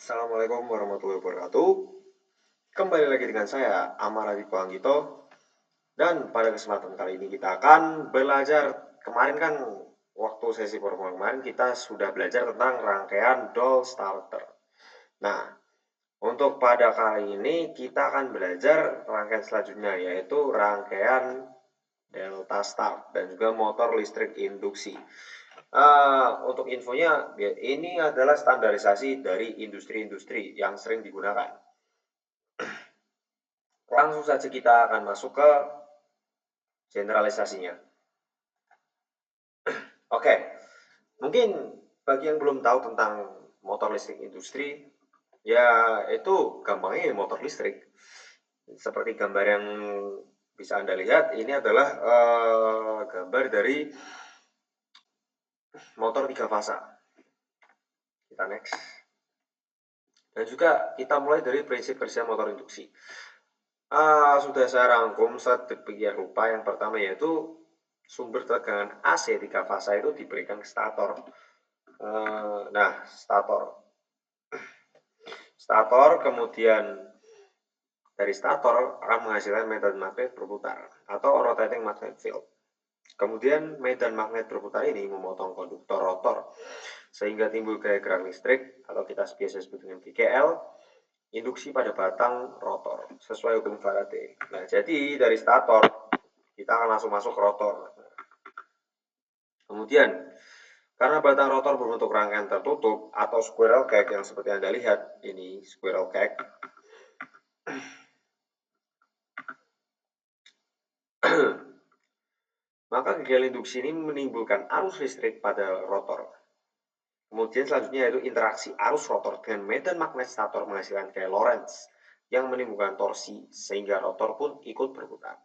Assalamualaikum warahmatullahi wabarakatuh. Kembali lagi dengan saya, Amar Adiko Anggito. Dan pada kesempatan kali ini kita akan belajar. Kemarin kan waktu sesi pertemuan kemarin kita sudah belajar tentang rangkaian doll starter. Nah, untuk pada kali ini kita akan belajar rangkaian selanjutnya, yaitu rangkaian delta start dan juga motor listrik induksi. Untuk infonya, ini adalah standarisasi dari industri-industri yang sering digunakan. Langsung saja kita akan masuk ke generalisasinya. Oke, mungkin bagi yang belum tahu tentang motor listrik industri, ya itu gampangnya motor listrik. Seperti gambar yang bisa Anda lihat, ini adalah gambar dari motor 3 fasa. Kita next. Dan juga kita mulai dari prinsip kerja motor induksi. Sudah saya rangkum sedemikian rupa. Yang pertama yaitu sumber tegangan AC 3 fasa itu diberikan ke stator. Nah, stator kemudian dari stator akan menghasilkan medan magnet berputar atau rotating magnet field. Kemudian medan magnet berputar ini memotong konduktor rotor sehingga timbul gaya gerak listrik atau kita biasa sebut dengan GGL, induksi pada batang rotor sesuai hukum Faraday. Nah, jadi dari stator kita akan langsung masuk ke rotor. Kemudian karena batang rotor berbentuk rangkaian tertutup atau squirrel cage yang seperti Anda lihat, ini squirrel cage. Maka GGL induksi ini menimbulkan arus listrik pada rotor. Kemudian selanjutnya yaitu interaksi arus rotor dengan medan magnet stator menghasilkan gaya Lorentz yang menimbulkan torsi sehingga rotor pun ikut berputar.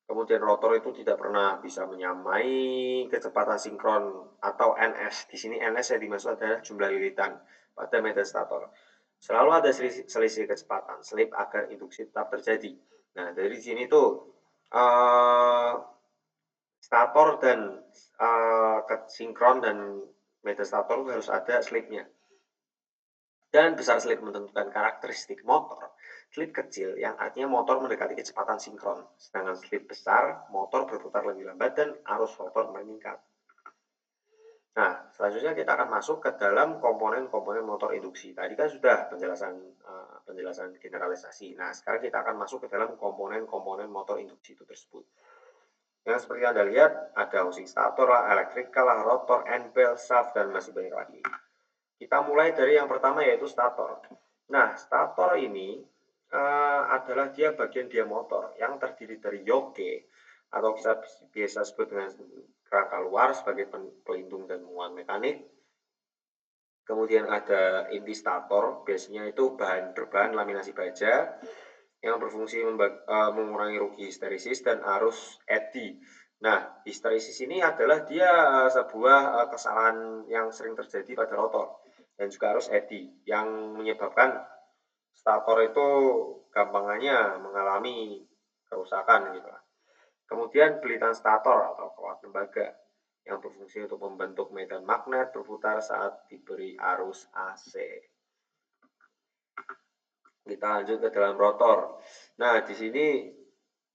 Kemudian rotor itu tidak pernah bisa menyamai kecepatan sinkron atau NS. Di sini NS yang dimaksud adalah jumlah lilitan pada medan stator. Selalu ada selisih kecepatan, slip agar induksi tetap terjadi. Nah, dari sini tuh stator dan sinkron dan medan stator harus ada slipnya. Dan besar slip menentukan karakteristik motor. Slip kecil yang artinya motor mendekati kecepatan sinkron, sedangkan slip besar motor berputar lebih lambat dan arus rotor meningkat. Nah, selanjutnya kita akan masuk ke dalam komponen-komponen motor induksi. Tadi kan sudah penjelasan generalisasi. Nah, sekarang kita akan masuk ke dalam komponen-komponen motor induksi itu tersebut. Yang seperti Anda lihat, ada housing stator, elektrikal, rotor, end bell, shaft, dan masih banyak lagi. Kita mulai dari yang pertama yaitu stator. Nah, stator ini adalah dia bagian dia motor yang terdiri dari yoke atau kita biasa sebut dengan kerangka luar sebagai pelindung dan muat mekanik. Kemudian ada inti stator, biasanya itu berbahan laminasi baja yang berfungsi mengurangi rugi histerisis dan arus eddy. Nah, histerisis ini adalah dia sebuah kesalahan yang sering terjadi pada rotor dan juga arus eddy yang menyebabkan stator itu gampangannya mengalami kerusakan gitu. Kemudian belitan stator atau kawat tembaga yang berfungsi untuk membentuk medan magnet berputar saat diberi arus AC. Kita lanjut ke dalam rotor. Nah, di sini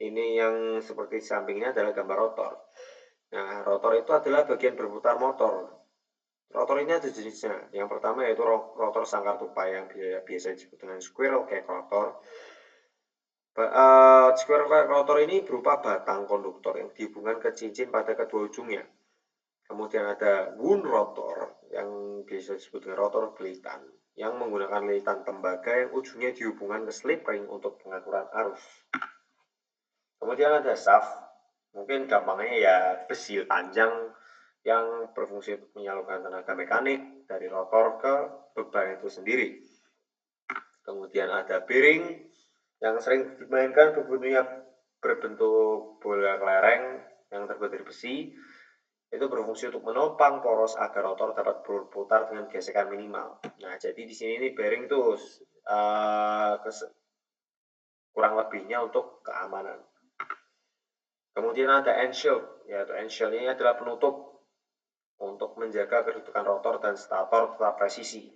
ini yang seperti sampingnya adalah gambar rotor. Nah, rotor itu adalah bagian berputar motor. Rotor ini ada jenisnya. Yang pertama yaitu rotor sangkar tupai yang biasa disebut dengan squirrel cage rotor. Squirrel cage rotor ini berupa batang konduktor yang dihubungkan ke cincin pada kedua ujungnya. Kemudian ada wound rotor yang biasa disebut dengan rotor belitan yang menggunakan lilitan tembaga yang ujungnya dihubungkan ke slip ring untuk pengaturan arus. Kemudian ada shaft, mungkin gampangnya ya besi panjang yang berfungsi untuk menyalurkan tenaga mekanik dari rotor ke beban itu sendiri. Kemudian ada bearing yang sering dimainkan berbentuk bola kelereng yang terbuat dari besi. Itu berfungsi untuk menopang poros agar rotor dapat berputar dengan gesekan minimal. Nah, jadi di sini ini bearing itu kurang lebihnya untuk keamanan. Kemudian ada end shield, yaitu end shield ini adalah penutup untuk menjaga kedudukan rotor dan stator tetap presisi.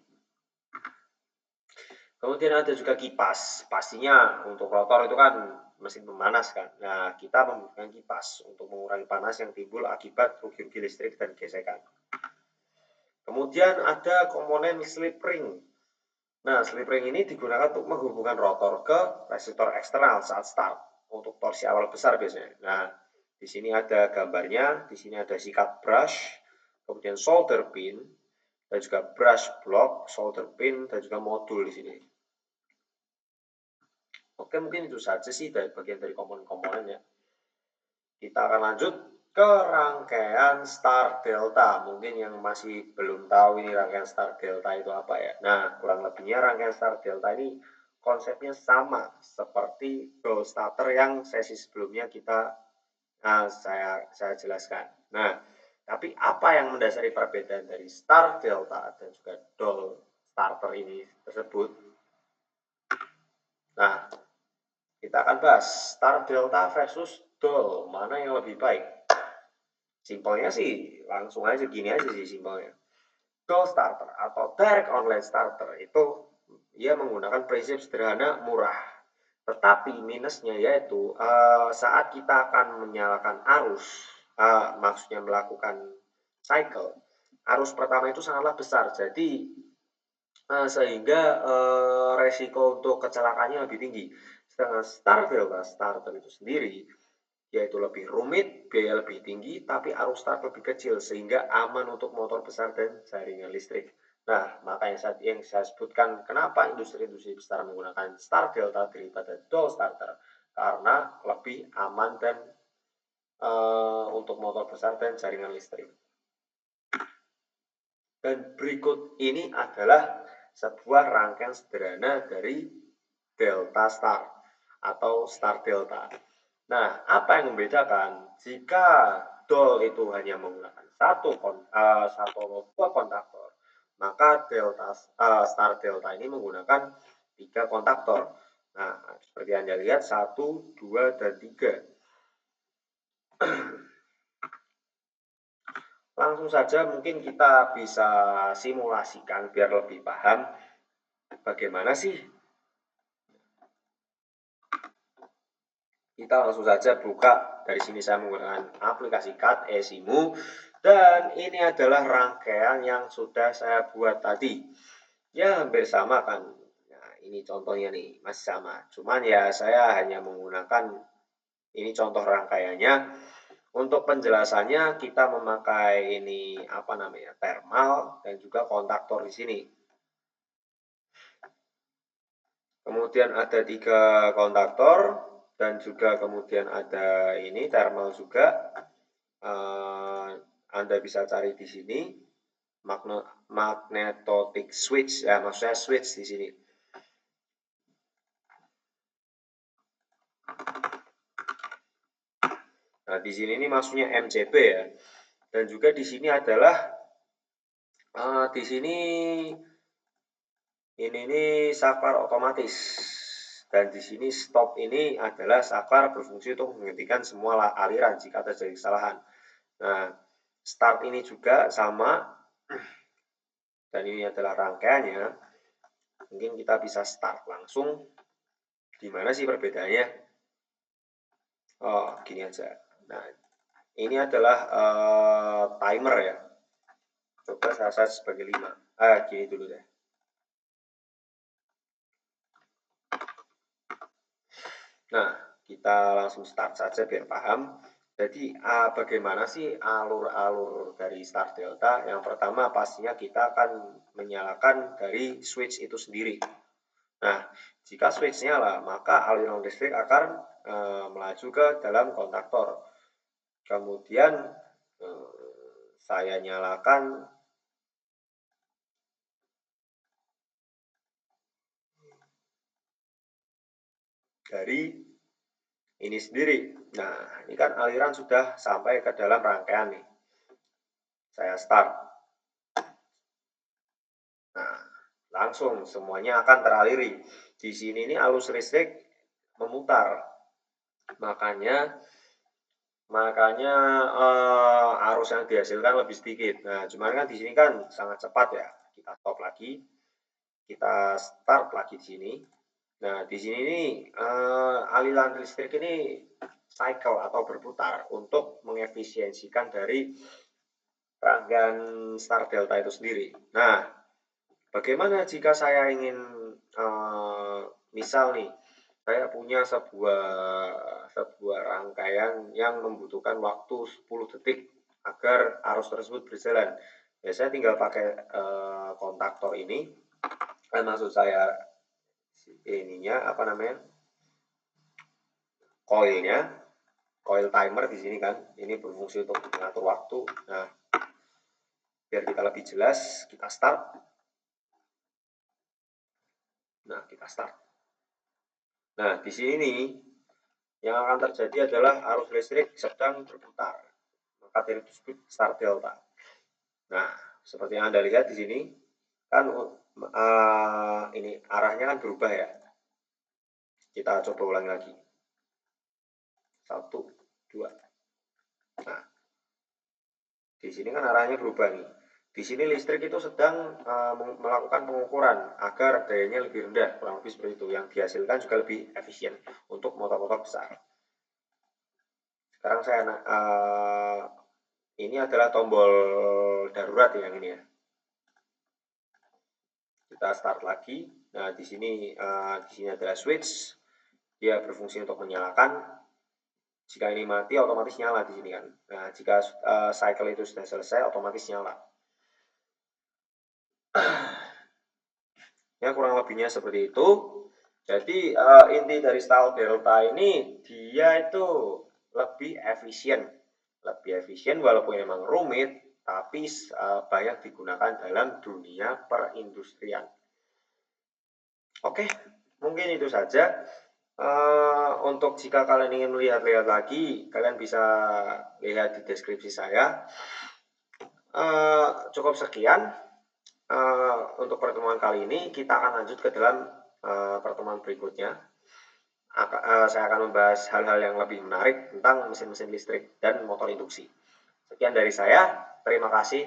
Kemudian ada juga kipas. Pastinya untuk rotor itu kan mesin pemanas kan. Nah, kita membutuhkan kipas untuk mengurangi panas yang timbul akibat rugi-rugi listrik dan gesekan. Kemudian ada komponen slip ring. Nah, slip ring ini digunakan untuk menghubungkan rotor ke resistor eksternal saat start untuk torsi awal besar biasanya. Nah, di sini ada gambarnya, di sini ada sikat brush, kemudian solder pin, dan juga brush block, solder pin, dan juga modul di sini. Oke, mungkin itu saja sih dari bagian dari komponen-komponen ya. Kita akan lanjut ke rangkaian star delta. Mungkin yang masih belum tahu ini rangkaian star delta itu apa ya. Nah, kurang lebihnya rangkaian star delta ini konsepnya sama seperti dual starter yang sesi sebelumnya saya jelaskan. Nah, tapi apa yang mendasari perbedaan dari star delta dan juga dual starter ini tersebut? Nah, kita akan bahas star delta versus dual, mana yang lebih baik. Simpelnya sih langsung aja gini aja sih simpelnya. Dual starter atau direct online starter itu ia menggunakan prinsip sederhana murah. Tetapi minusnya yaitu saat kita akan menyalakan arus, maksudnya melakukan cycle, arus pertama itu sangatlah besar. Jadi sehingga resiko untuk kecelakaannya lebih tinggi. Sedangkan star delta starter itu sendiri yaitu lebih rumit, biaya lebih tinggi, tapi arus start lebih kecil sehingga aman untuk motor besar dan jaringan listrik. Nah, makanya yang saya sebutkan kenapa industri-industri besar menggunakan star delta daripada dual starter, karena lebih aman dan untuk motor besar dan jaringan listrik. Dan berikut ini adalah sebuah rangkaian sederhana dari delta star atau star delta. Nah, apa yang membedakan jika dual itu hanya menggunakan satu atau dua kontaktor, maka star delta ini menggunakan 3 kontaktor. Nah, seperti yang Anda lihat 1, 2, dan 3. Langsung saja mungkin kita bisa simulasikan biar lebih paham bagaimana sih. Kita langsung saja buka, dari sini saya menggunakan aplikasi CAD eSIMU, dan ini adalah rangkaian yang sudah saya buat tadi. Ya hampir sama kan, nah ini contohnya nih, masih sama. Cuman ya saya hanya menggunakan, ini contoh rangkaiannya. Untuk penjelasannya kita memakai ini apa namanya, thermal dan juga kontaktor di sini. Kemudian ada 3 kontaktor dan juga kemudian ada ini thermal juga. Anda bisa cari di sini magnetotic switch ya, maksudnya switch di sini. Nah, di sini ini maksudnya MCB ya. Dan juga di sini adalah di sini ini saklar otomatis. Dan di sini stop ini adalah saklar berfungsi untuk menghentikan semua aliran jika terjadi kesalahan. Nah, start ini juga sama. Dan ini adalah rangkaiannya. Mungkin kita bisa start langsung. Gimana sih perbedaannya? Oh, gini aja. Nah, ini adalah timer ya. Coba saya set sebagai 5. Gini dulu deh. Nah, kita langsung start saja biar paham. Jadi, bagaimana sih alur-alur dari start delta? Yang pertama pastinya kita akan menyalakan dari switch itu sendiri. Nah, jika switch nyala, maka aliran listrik akan melaju ke dalam kontaktor. Kemudian saya nyalakan dari ini sendiri. Nah, ini kan aliran sudah sampai ke dalam rangkaian nih. Saya start. Nah, langsung semuanya akan teraliri. Di sini ini arus listrik memutar. Makanya arus yang dihasilkan lebih sedikit. Nah, cuman kan di sini kan sangat cepat ya. Kita stop lagi. Kita start lagi di sini. Nah, di sini nih aliran listrik ini cycle atau berputar untuk mengefisiensikan dari rangkaian star delta itu sendiri. Nah, bagaimana jika saya ingin misal nih, saya punya sebuah rangkaian yang membutuhkan waktu 10 detik agar arus tersebut berjalan. Ya, saya tinggal pakai kontaktor ini. Maksud saya ininya apa namanya? Coilnya, coil timer di sini kan. Ini berfungsi untuk mengatur waktu. Nah, biar kita lebih jelas, kita start. Nah, kita start. Nah, di sini nih, yang akan terjadi adalah arus listrik sedang berputar. Maka dari disebut star delta. Nah, seperti yang Anda lihat di sini, kan ini arahnya kan berubah ya. Kita coba ulangi lagi. 1, 2. Nah, di sini kan arahnya berubah nih. Di sini listrik itu sedang melakukan pengukuran agar dayanya lebih rendah, kurang lebih seperti itu. Yang dihasilkan juga lebih efisien untuk motor-motor besar. Sekarang saya ini adalah tombol darurat yang ini ya. Kita start lagi. Nah, di sini adalah switch. Dia berfungsi untuk menyalakan. Jika ini mati, otomatis nyala di sini kan. Nah, jika cycle itu sudah selesai, otomatis nyala. Ya, kurang lebihnya seperti itu. Jadi, inti dari star delta ini, dia itu lebih efisien. Lebih efisien walaupun memang rumit, tapi banyak digunakan dalam dunia perindustrian. Oke, mungkin itu saja. Untuk jika kalian ingin melihat-lihat lagi, kalian bisa lihat di deskripsi saya. Cukup sekian untuk pertemuan kali ini. Kita akan lanjut ke dalam pertemuan berikutnya. Saya akan membahas hal-hal yang lebih menarik tentang mesin-mesin listrik dan motor induksi. Sekian dari saya. Terima kasih.